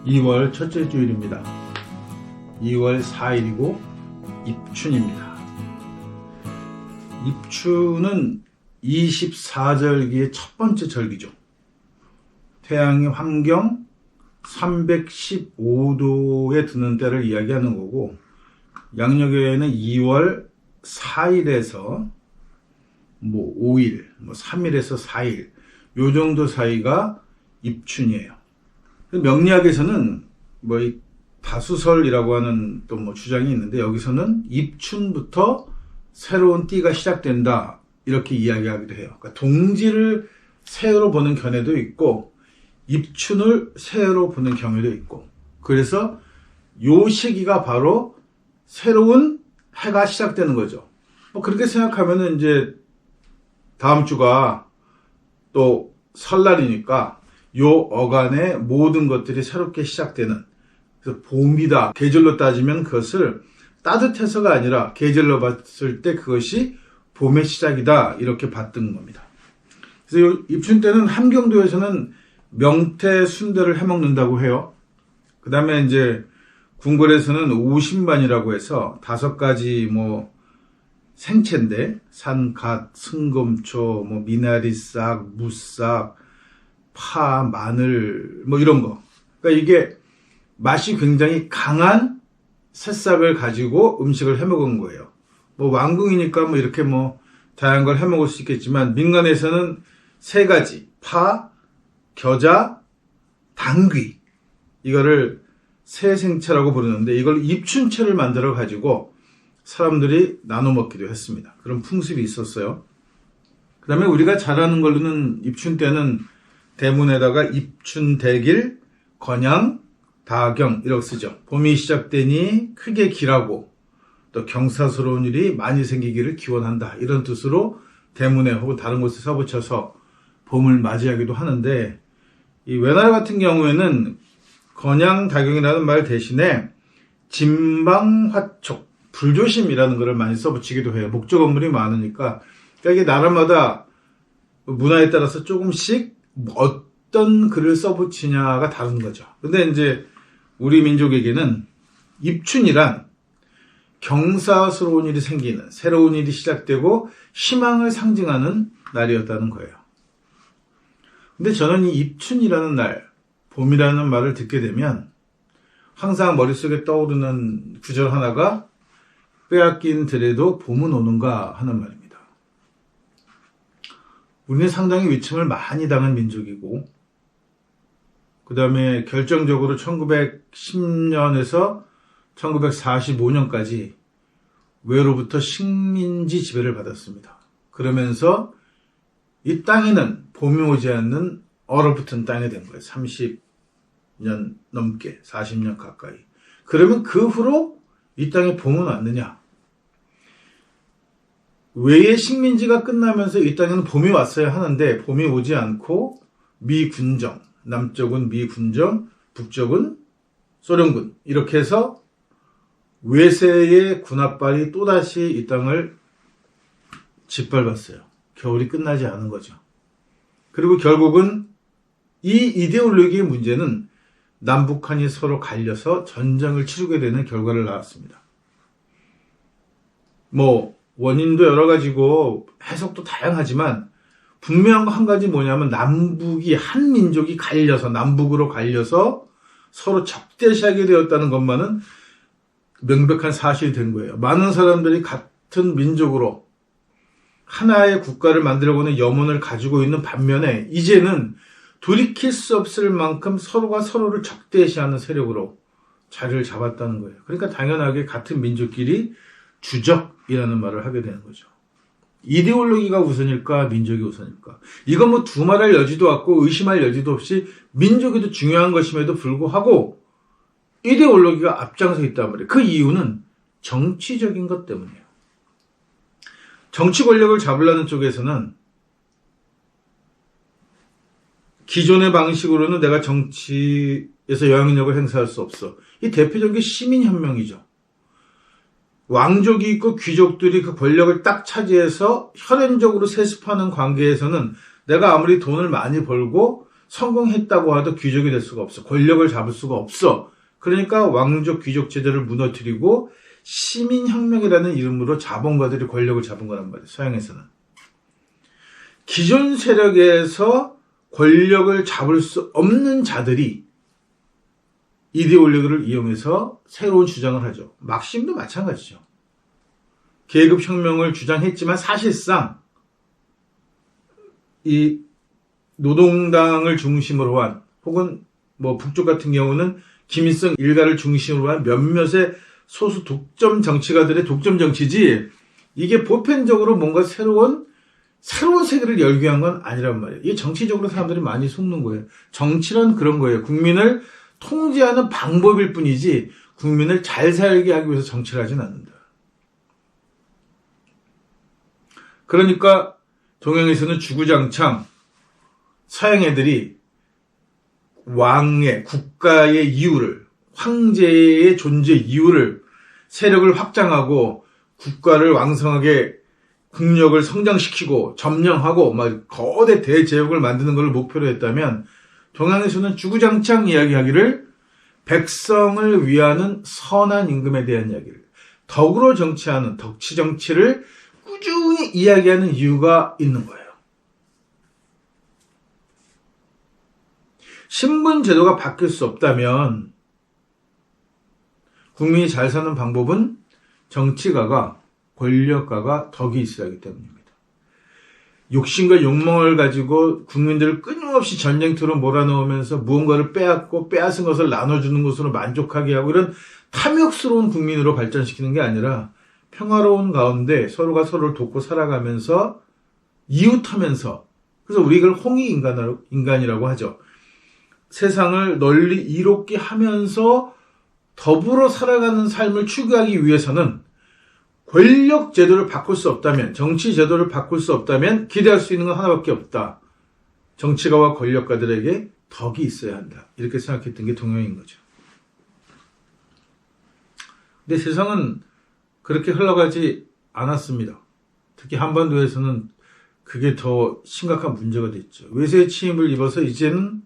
2월 첫째 주일입니다. 2월 4일이고 입춘입니다. 입춘은 24절기의 첫 번째 절기죠. 태양이 환경 315도에 드는 때를 이야기하는 거고, 양력에는 2월 4일에서 5일, 3일에서 4일 요 정도 사이가 입춘이에요. 명리학에서는 이 다수설이라고 하는 또 주장이 있는데, 여기서는 입춘부터 새로운 띠가 시작된다 이렇게 이야기하기도 해요. 그러니까 동지를 새해로 보는 견해도 있고 입춘을 새해로 보는 경우도 있고, 그래서 요 시기가 바로 새로운 해가 시작되는 거죠. 그렇게 생각하면은 이제 다음 주가 또 설날이니까 요 어간에 모든 것들이 새롭게 시작되는, 그래서 봄이다. 계절로 따지면 그것을 따뜻해서가 아니라 계절로 봤을 때 그것이 봄의 시작이다 이렇게 봤던 겁니다. 그래서 요 입춘 때는 함경도에서는 명태 순대를 해먹는다고 해요. 그 다음에 이제 궁궐에서는 오신반이라고 해서 5가지 생채인데, 산갓, 승금초, 미나리싹, 무싹, 파, 마늘, 이런 거. 그러니까 이게 맛이 굉장히 강한 새싹을 가지고 음식을 해 먹은 거예요. 왕궁이니까 이렇게 다양한 걸 해 먹을 수 있겠지만, 민간에서는 3가지, 파, 겨자, 당귀. 이거를 새생채라고 부르는데, 이걸 입춘채를 만들어 가지고 사람들이 나눠 먹기도 했습니다. 그런 풍습이 있었어요. 그 다음에 우리가 잘 아는 걸로는 입춘 때는 대문에다가 입춘대길, 건양, 다경 이렇게 쓰죠. 봄이 시작되니 크게 길하고 또 경사스러운 일이 많이 생기기를 기원한다, 이런 뜻으로 대문에 혹은 다른 곳에 써붙여서 봄을 맞이하기도 하는데, 이 외나라 같은 경우에는 건양, 다경이라는 말 대신에 진방화촉, 불조심이라는 것을 많이 써붙이기도 해요. 목적 어물이 많으니까. 그러니까 이게 나라마다 문화에 따라서 조금씩 어떤 글을 써붙이냐가 다른 거죠. 근데 이제 우리 민족에게는 입춘이란 경사스러운 일이 생기는, 새로운 일이 시작되고 희망을 상징하는 날이었다는 거예요. 근데 저는 이 입춘이라는 날, 봄이라는 말을 듣게 되면 항상 머릿속에 떠오르는 구절 하나가, 빼앗긴 들에도 봄은 오는가 하는 말입니다. 우리는 상당히 위침을 많이 당한 민족이고, 그 다음에 결정적으로 1910년에서 1945년까지 외로부터 식민지 지배를 받았습니다. 그러면서 이 땅에는 봄이 오지 않는 얼어붙은 땅이 된 거예요. 30년 넘게, 40년 가까이. 그러면 그 후로 이 땅에 봄은 왔느냐? 외의 식민지가 끝나면서 이 땅에는 봄이 왔어야 하는데 봄이 오지 않고 미군정, 남쪽은 미군정, 북쪽은 소련군, 이렇게 해서 외세의 군합발이 또다시 이 땅을 짓밟았어요. 겨울이 끝나지 않은 거죠. 그리고 결국은 이 이데올로기의 문제는 남북한이 서로 갈려서 전쟁을 치르게 되는 결과를 낳았습니다. 원인도 여러 가지고 해석도 다양하지만 분명한 거 한 가지 뭐냐면, 남북이, 한 민족이 갈려서, 남북으로 갈려서 서로 적대시하게 되었다는 것만은 명백한 사실이 된 거예요. 많은 사람들이 같은 민족으로 하나의 국가를 만들어가는 염원을 가지고 있는 반면에, 이제는 돌이킬 수 없을 만큼 서로가 서로를 적대시하는 세력으로 자리를 잡았다는 거예요. 그러니까 당연하게 같은 민족끼리 주적이라는 말을 하게 되는 거죠. 이데올로기가 우선일까, 민족이 우선일까? 이건 두말할 여지도 없고 의심할 여지도 없이 민족이 더 중요한 것임에도 불구하고 이데올로기가 앞장서 있단 말이에요. 그 이유는 정치적인 것 때문이에요. 정치 권력을 잡으려는 쪽에서는 기존의 방식으로는 내가 정치에서 영향력을 행사할 수 없어. 이 대표적인 시민혁명이죠. 왕족이 있고 귀족들이 그 권력을 딱 차지해서 혈연적으로 세습하는 관계에서는 내가 아무리 돈을 많이 벌고 성공했다고 하도 귀족이 될 수가 없어. 권력을 잡을 수가 없어. 그러니까 왕족 귀족 제도를 무너뜨리고 시민혁명이라는 이름으로 자본가들이 권력을 잡은 거란 말이에요. 서양에서는. 기존 세력에서 권력을 잡을 수 없는 자들이 이데올로기를 이용해서 새로운 주장을 하죠. 막심도 마찬가지죠. 계급혁명을 주장했지만 사실상 이 노동당을 중심으로 한, 혹은 뭐 북쪽 같은 경우는 김일성 일가를 중심으로 한 몇몇의 소수 독점 정치가들의 독점 정치지, 이게 보편적으로 뭔가 새로운 세계를 열기 위한 건 아니란 말이에요. 이게 정치적으로 사람들이 많이 속는 거예요. 정치란 그런 거예요. 국민을 통제하는 방법일 뿐이지 국민을 잘 살게 하기 위해서 정치를 하진 않는다. 그러니까 동양에서는 주구장창 서양 애들이 왕의, 국가의 이유를, 황제의 존재 이유를, 세력을 확장하고 국가를 왕성하게 국력을 성장시키고 점령하고 막 거대 대제국을 만드는 것을 목표로 했다면, 동양에서는 주구장창 이야기하기를 백성을 위하는 선한 임금에 대한 이야기를, 덕으로 정치하는 덕치 정치를 꾸준히 이야기하는 이유가 있는 거예요. 신분 제도가 바뀔 수 없다면 국민이 잘 사는 방법은 정치가가, 권력가가 덕이 있어야 하기 때문입니다. 욕심과 욕망을 가지고 국민들을 끊임없이 전쟁터로 몰아넣으면서 무언가를 빼앗고 빼앗은 것을 나눠주는 것으로 만족하게 하고 이런 탐욕스러운 국민으로 발전시키는 게 아니라 평화로운 가운데 서로가 서로를 돕고 살아가면서 이웃하면서, 그래서 우리 이걸 홍익인간이라고 하죠. 세상을 널리 이롭게 하면서 더불어 살아가는 삶을 추구하기 위해서는 권력 제도를 바꿀 수 없다면, 정치 제도를 바꿀 수 없다면 기대할 수 있는 건 하나밖에 없다. 정치가와 권력가들에게 덕이 있어야 한다. 이렇게 생각했던 게 동양인 거죠. 근데 세상은 그렇게 흘러가지 않았습니다. 특히 한반도에서는 그게 더 심각한 문제가 됐죠. 외세의 침입을 입어서 이제는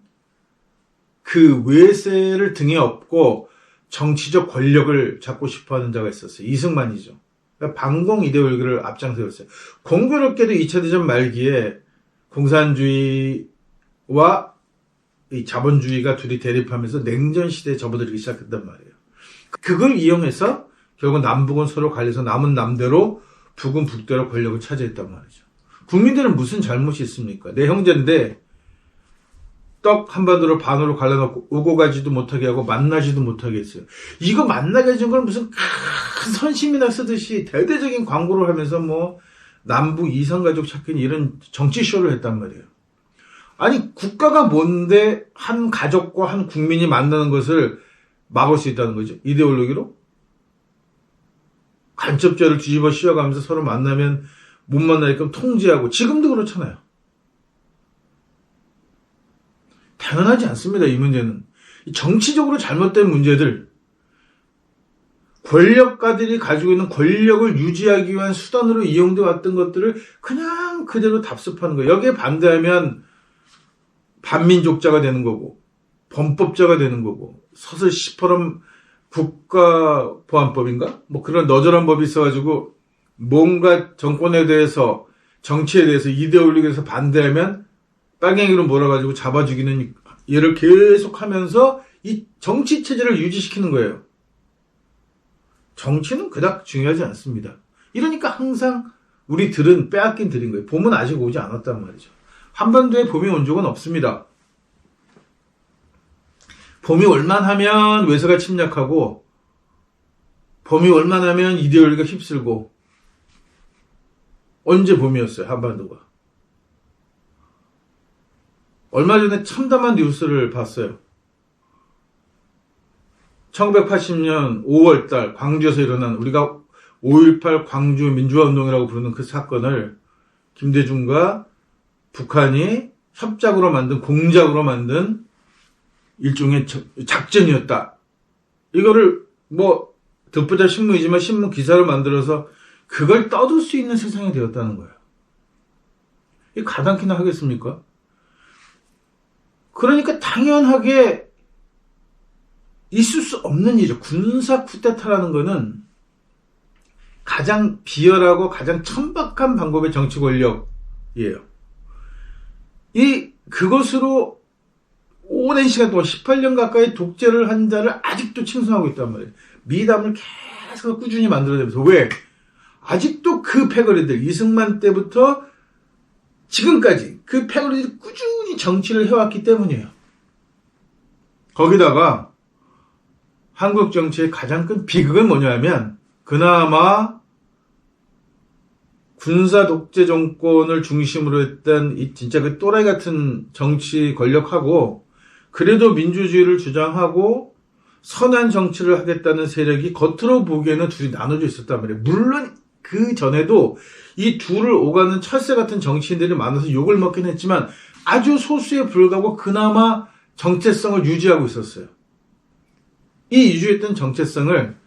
그 외세를 등에 업고 정치적 권력을 잡고 싶어하는 자가 있었어요. 이승만이죠. 그러니까 반공 이데올로기를 앞장세웠어요. 공교롭게도 2차 대전 말기에 공산주의와 이 자본주의가 둘이 대립하면서 냉전 시대에 접어들기 시작했단 말이에요. 그걸 이용해서 결국 남북은 서로 갈려서 남은 남대로 북은 북대로 권력을 차지했단 말이죠. 국민들은 무슨 잘못이 있습니까? 내 형제인데 떡 한반도로 반으로 갈라놓고 오고 가지도 못하게 하고 만나지도 못하게 했어요. 이거 만나게 해준 걸 무슨 큰 선심이나 쓰듯이 대대적인 광고를 하면서 뭐 남북 이산가족 찾기는 이런 정치쇼를 했단 말이에요. 아니 국가가 뭔데 한 가족과 한 국민이 만나는 것을 막을 수 있다는 거죠? 이데올로기로? 간첩죄를 뒤집어 씌워가면서 서로 만나면 못 만나게끔 통제하고, 지금도 그렇잖아요. 당연하지 않습니다. 이 문제는 정치적으로 잘못된 문제들, 권력가들이 가지고 있는 권력을 유지하기 위한 수단으로 이용되어 왔던 것들을 그냥 그대로 답습하는 거예요. 여기에 반대하면 반민족자가 되는 거고 범법자가 되는 거고, 서슬 시퍼럼 국가보안법인가? 뭐 그런 너절한 법이 있어가지고 뭔가 정권에 대해서, 정치에 대해서, 이데올로기에 대해서 반대하면 빨갱이로 몰아가지고 잡아 죽이는 얘를 계속하면서 이 정치 체제를 유지시키는 거예요. 정치는 그닥 중요하지 않습니다. 이러니까 항상 우리들은 빼앗긴 들인 거예요. 봄은 아직 오지 않았단 말이죠. 한반도에 봄이 온 적은 없습니다. 봄이 올만 하면 외세가 침략하고, 봄이 올만 하면 이데올로기가 휩쓸고. 언제 봄이었어요, 한반도가? 얼마 전에 참담한 뉴스를 봤어요. 1980년 5월달 광주에서 일어난, 우리가 5.18 광주 민주화운동이라고 부르는 그 사건을 김대중과 북한이 협작으로 만든, 공작으로 만든 일종의 작전이었다. 이거를 뭐 덧보자 신문이지만 신문 기사를 만들어서 그걸 떠들 수 있는 세상이 되었다는 거예요. 이게 가당키나 하겠습니까? 그러니까 당연하게 있을 수 없는 일이죠. 군사 쿠데타라는 거는 가장 비열하고 가장 천박한 방법의 정치 권력이에요. 그것으로 오랜 시간 동안 18년 가까이 독재를 한 자를 아직도 칭송하고 있단 말이에요. 미담을 계속 꾸준히 만들어내면서. 왜? 아직도 그 패거리들, 이승만 때부터 지금까지 그 패거리들이 꾸준히 정치를 해왔기 때문이에요. 거기다가 한국 정치의 가장 큰 비극은 뭐냐면, 그나마 군사 독재 정권을 중심으로 했던 진짜 그 또라이 같은 정치 권력하고, 그래도 민주주의를 주장하고 선한 정치를 하겠다는 세력이 겉으로 보기에는 둘이 나눠져 있었단 말이에요. 물론 그 전에도 이 둘을 오가는 철새 같은 정치인들이 많아서 욕을 먹긴 했지만 아주 소수에 불과하고 그나마 정체성을 유지하고 있었어요. 이 유지했던 정체성을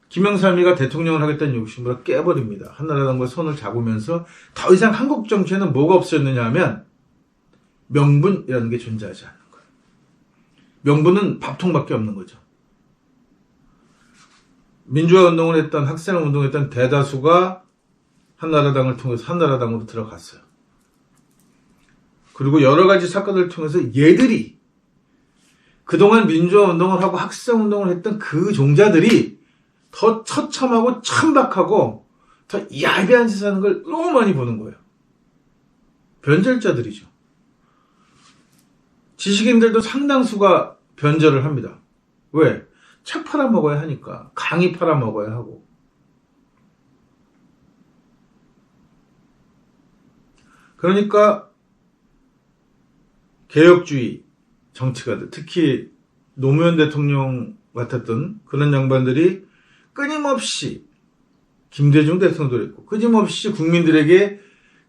김영삼이가 대통령을 하겠다는 욕심으로 깨버립니다. 한나라당과 손을 잡으면서 더 이상 한국 정치에는 뭐가 없었느냐 하면 명분이라는 게 존재하지 않는 거예요. 명분은 밥통밖에 없는 거죠. 민주화 운동을 했던, 학생 운동을 했던 대다수가 한나라당을 통해서 한나라당으로 들어갔어요. 그리고 여러 가지 사건을 통해서 얘들이 그동안 민주화 운동을 하고 학생 운동을 했던 그 종자들이 더 처참하고 천박하고 더 야비한 짓을 하는 걸 너무 많이 보는 거예요. 변절자들이죠. 지식인들도 상당수가 변절을 합니다. 왜? 책 팔아먹어야 하니까. 강의 팔아먹어야 하고. 그러니까 개혁주의 정치가들, 특히 노무현 대통령 같았던 그런 양반들이 끊임없이, 김대중 대통령도 그랬고, 끊임없이 국민들에게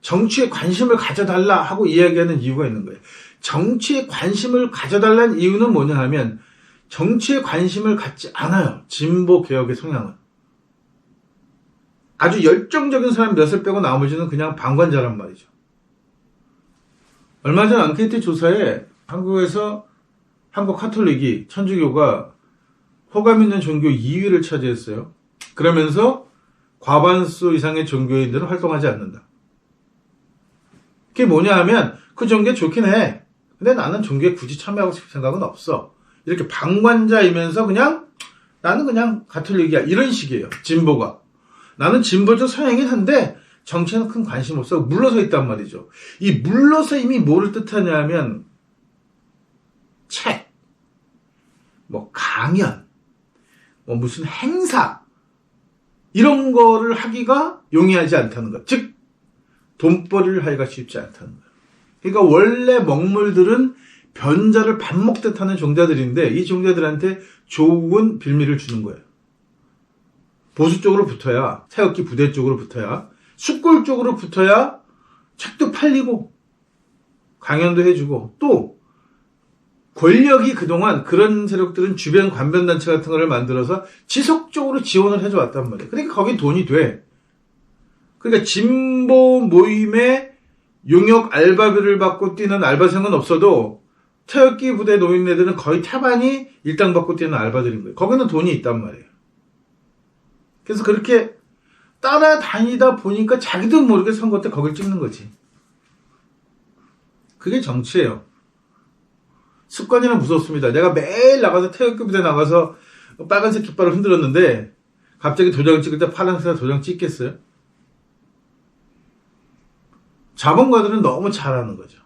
정치에 관심을 가져달라 하고 이야기하는 이유가 있는 거예요. 정치에 관심을 가져달라는 이유는 뭐냐 하면, 정치에 관심을 갖지 않아요. 진보 개혁의 성향은. 아주 열정적인 사람 몇을 빼고 나머지는 그냥 방관자란 말이죠. 얼마 전 앙케이트 조사에 한국에서 한국 카톨릭이, 천주교가 호감 있는 종교 2위를 차지했어요. 그러면서 과반수 이상의 종교인들은 활동하지 않는다. 그게 뭐냐 하면 그 종교에 좋긴 해. 근데 나는 종교에 굳이 참여하고 싶은 생각은 없어. 이렇게 방관자이면서 그냥 나는 그냥 가톨릭이야. 이런 식이에요. 진보가. 나는 진보적 성향이긴 한데 정치에는 큰 관심 없어. 물러서 있단 말이죠. 이 물러서 이미 뭐를 뜻하냐 하면 책, 뭐 강연, 뭐 무슨 행사 이런 거를 하기가 용이하지 않다는 것. 즉 돈벌이를 하기가 쉽지 않다는 거예요. 그러니까 원래 먹물들은 변자를 밥 먹듯 하는 종자들인데 이 종자들한테 좋은 빌미를 주는 거예요. 보수 쪽으로 붙어야, 태극기 부대 쪽으로 붙어야, 숫골 쪽으로 붙어야 책도 팔리고 강연도 해주고, 또 권력이 그동안 그런 세력들은 주변 관변단체 같은 거를 만들어서 지속적으로 지원을 해줘왔단 말이에요. 그러니까 거긴 돈이 돼. 그러니까 진보 모임에 용역 알바비를 받고 뛰는 알바생은 없어도 태극기 부대 노인네들은 거의 태반이 일당 받고 뛰는 알바들인 거예요. 거기는 돈이 있단 말이에요. 그래서 그렇게 따라다니다 보니까 자기도 모르게 선거 때 거길 찍는 거지. 그게 정치예요. 습관이란 무섭습니다. 내가 매일 나가서 태극기 부대 나가서 빨간색 깃발을 흔들었는데 갑자기 도장 찍을 때 파란색 도장 찍겠어요? 자본가들은 너무 잘하는 거죠.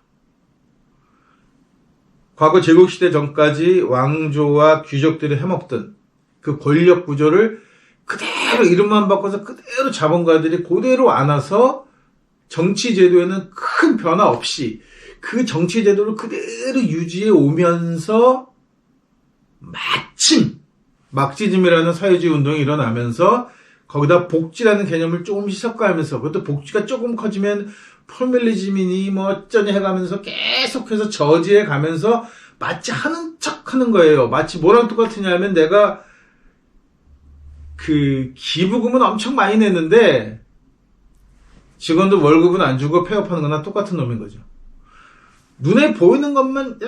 과거 제국시대 전까지 왕조와 귀족들이 해먹던 그 권력 구조를 그대로 이름만 바꿔서 그대로 자본가들이 그대로 안아서 정치 제도에는 큰 변화 없이 그 정치 제도를 그대로 유지해 오면서 마침 막시즘이라는 사회주의 운동이 일어나면서 거기다 복지라는 개념을 조금씩 섞어가면서, 그것도 복지가 조금 커지면 포퓰리즘이니 뭐 어쩌니 해가면서 계속해서 저지해 가면서 마치 하는 척 하는 거예요. 마치 뭐랑 똑같으냐면 내가 그 기부금은 엄청 많이 냈는데 직원들 월급은 안 주고 폐업하는 거나 똑같은 놈인 거죠. 눈에 보이는 것만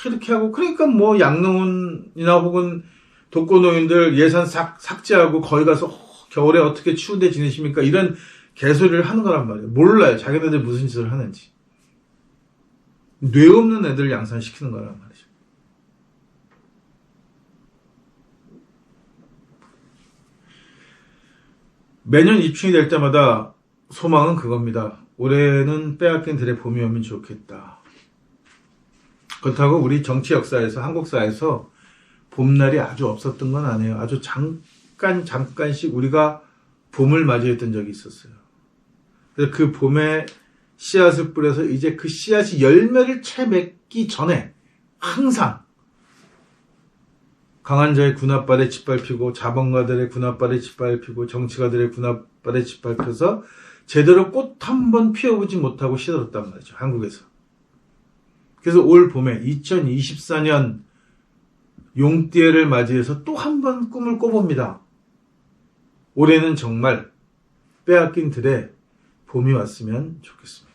이렇게 하고, 그러니까 뭐 양릉원이나 혹은 독거노인들 예산 삭제하고 거기 가서 겨울에 어떻게 추운데 지내십니까? 이런 개소리를 하는 거란 말이에요. 몰라요. 자기네들 무슨 짓을 하는지. 뇌 없는 애들 양산시키는 거란 말이죠. 매년 입춘이 될 때마다 소망은 그겁니다. 올해는 빼앗긴 들의 봄이 오면 좋겠다. 그렇다고 우리 정치 역사에서, 한국사에서 봄날이 아주 없었던 건 아니에요. 아주 잠깐씩 우리가 봄을 맞이했던 적이 있었어요. 그래서 그 봄에 씨앗을 뿌려서 이제 그 씨앗이 열매를 채 맺기 전에 항상 강한 자의 군홧발에 짓밟히고 자본가들의 군홧발에 짓밟히고 정치가들의 군홧발에 짓밟혀서 제대로 꽃 한 번 피워보지 못하고 시들었단 말이죠. 한국에서. 그래서 올 봄에 2024년 용띠해를 맞이해서 또 한 번 꿈을 꿔봅니다. 올해는 정말 빼앗긴 들에 봄이 왔으면 좋겠습니다.